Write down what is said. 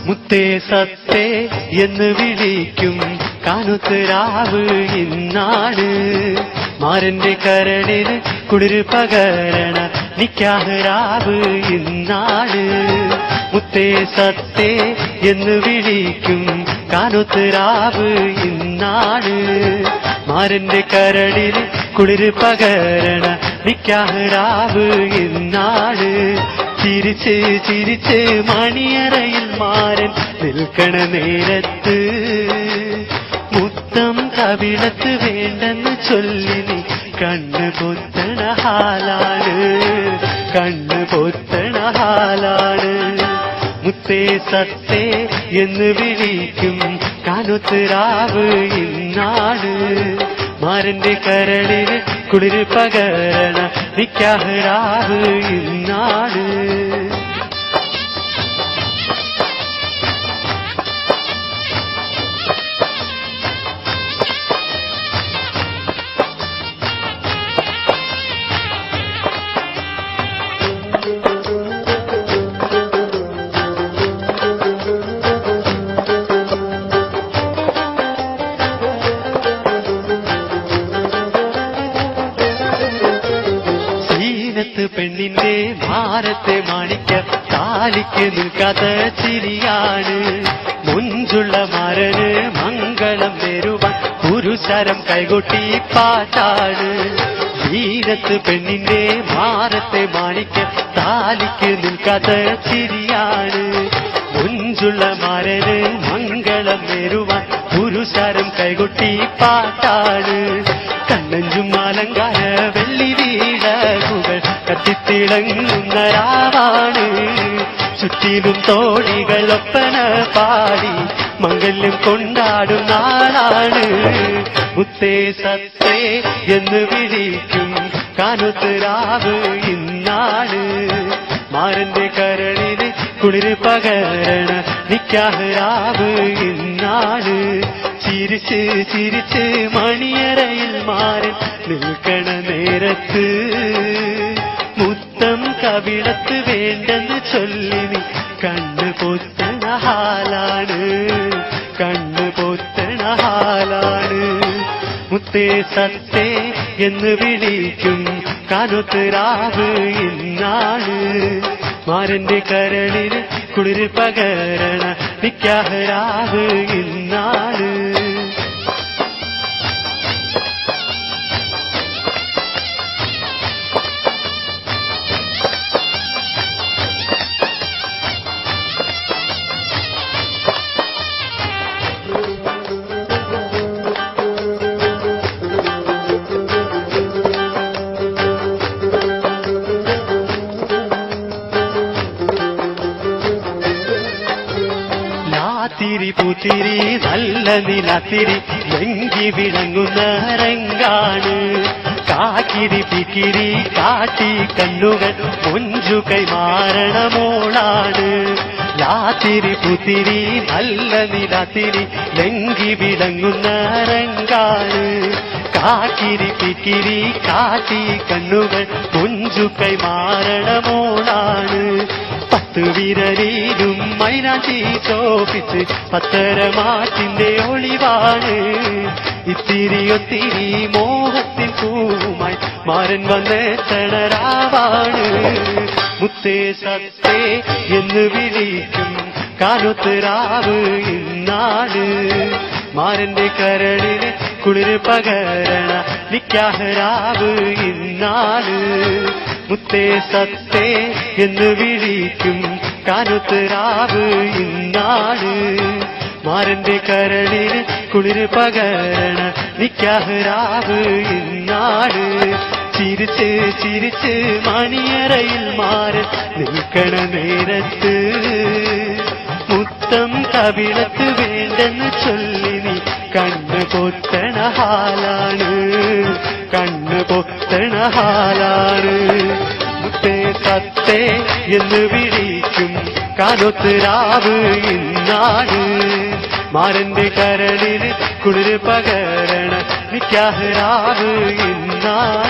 മുത്തേ സത്തേ എന്ന് വിളിക്കും കാനുത്തരാവ് ഇന്നാണ്. മാരന്റെ കരളിന് കുളിര് പകരണ നിക്കാഹ് ഇന്നാണ്. മുത്തേ സത്തേ എന്ന് വിളിക്കും കാനുത്തരാവ് ഇന്നാണ്. മാരന്റെ കരളിന് കുളിര് പകരണ നിക്കാഹ് ഇന്നാണ്. ചിരിച്ച് ചിരിച്ച് മണിയറയിൽ മാരൻ നിൽക്കണ നേരത്ത് മുത്തം കവിളത്ത് വേണ്ടെന്ന് ചൊല്ലി നീ കണ്ണ് പൊത്തണ ഹാലാണ്, കണ്ണ് പൊത്തണ ഹാലാണ്. മുത്തേ സത്തേ എന്ന് വിളിക്കും കാനുത്തരാവ് ഇന്നാണ്. മാരന്റെ കരളിന് കുളിര് പകരണ നിക്കാഹ് ഇന്നാണ്. പെണ്ണിന്റെ ഭാരത്തെ മാണിക്ക താലിക്ക് നിൽക്കാത്ത ചിരിയാണ്. മുഞ്ചുള്ള മരന് മംഗളം വരുവാൻ പുരുഷരം കൈകൊട്ടി പാട്ടാണ്. വീരത്ത് പെണ്ണിന്റെ ഭാരത്തെ മാണിക്ക താലിക്ക് നിൽക്കാത്ത ചിരിയാണ്. മുഞ്ചുള്ള മരന് മംഗളം വരുവാൻ പുരുഷരം കൈകൊട്ടി പാട്ടാണ്. കണ്ണഞ്ചും അലങ്കാര വെള്ളി വീടകുകൾ കത്തിത്തിളങ്ങുന്ന രാവാണ്. ചുറ്റിലും തോണികൾ ഒപ്പന പാടി മംഗല്യം കൊണ്ടാടും നാളാണ്. മുത്തേ സത്തേ എന്ന് വിളിക്കും കാനുത്തരാവ് ഇന്നാണ്. മാരന്റെ കരളിന് കുളിര് പകരണ നിക്കാഹ് ഇന്നാണ്. ചിരിച്ച് ചിരിച്ച് മണിയറയിൽ മാരൻ നിൽക്കണ നേരത്ത് മുത്തം കവിളത്ത് വേണ്ടെന്ന് ചൊല്ലി നീ കണ്ണ് പൊത്തണ ഹാലാണ്, കണ്ണ് പൊത്തണ ഹാലാണ്. മുത്തേ സത്തേ എന്ന് വിളിക്കും കാനുത്തരാവ് ഇന്നാണ്. മാരന്റെ കരളിന് കുളിര് പകരണ നിക്കാഹ് ഇന്നാണ്. തിരി പൂത്തിരി നല്ല നിലത്തിരി വെങ്കി വിളങ്ങുന്ന രംഗാണ്. കാക്കിരി പിക്കിരി കാട്ടി കണ്ണുകൾ മുഞ്ചു കൈമാറണ മോളാണ്. ലാത്തിരി പൂത്തിരി നല്ല നിലത്തിരി വെങ്കി വിളങ്ങുന്ന രംഗാണ്. കാക്കിരി പിക്കിരി കാട്ടി കണ്ണുകൾ മുഞ്ചു കൈമാറണ മോളാണ്. പത്ത് വിരലിലും മൈനാഞ്ചി ചോപ്പിച്ച് പത്തരമാറ്റിന്റെ ഒളിവാണ്. ഇത്തിരി ഒത്തിരി മോഹത്തിൻ പൂവുമായി മാരൻ വന്നെത്തണ രാവാണ്. മുത്തേ സത്തേ എന്ന് വിളിക്കും കാനുത്തരാവ് ഇന്നാണ്. മാരന്റെ കരളിന് കുളിര് പകരണ നിക്കാഹ് ഇന്നാണ്. മുത്തേ സത്തേ എന്ന് വിളിക്കും കാനുത്തരാവ് ഇന്നാണ്. മാരന്റെ കരളിന് കുളിര് പകരണ നിക്കാഹ് ഇന്നാണ്. ചിരിച്ച് ചിരിച്ച് മണിയറയിൽ മാരൻ നിൽക്കണ നേരത്ത് മുത്തം കവിളത്ത് വേണ്ടെന്ന് ചൊല്ലി നീ കണ്ണ് പൊത്തണ ഹാലാണ്, കണ്ണ് പൊത്തണ ഹാലാണ്. മുത്തേ തത്തേ എന്ന് വിളിക്കും കാലൊത്ത് രാവ് ഇന്നാണ്. മാരന്റെ കരളിന് കുളിര് പകരണ നിക്കാഹ് രാവ് ഇന്നാണ്.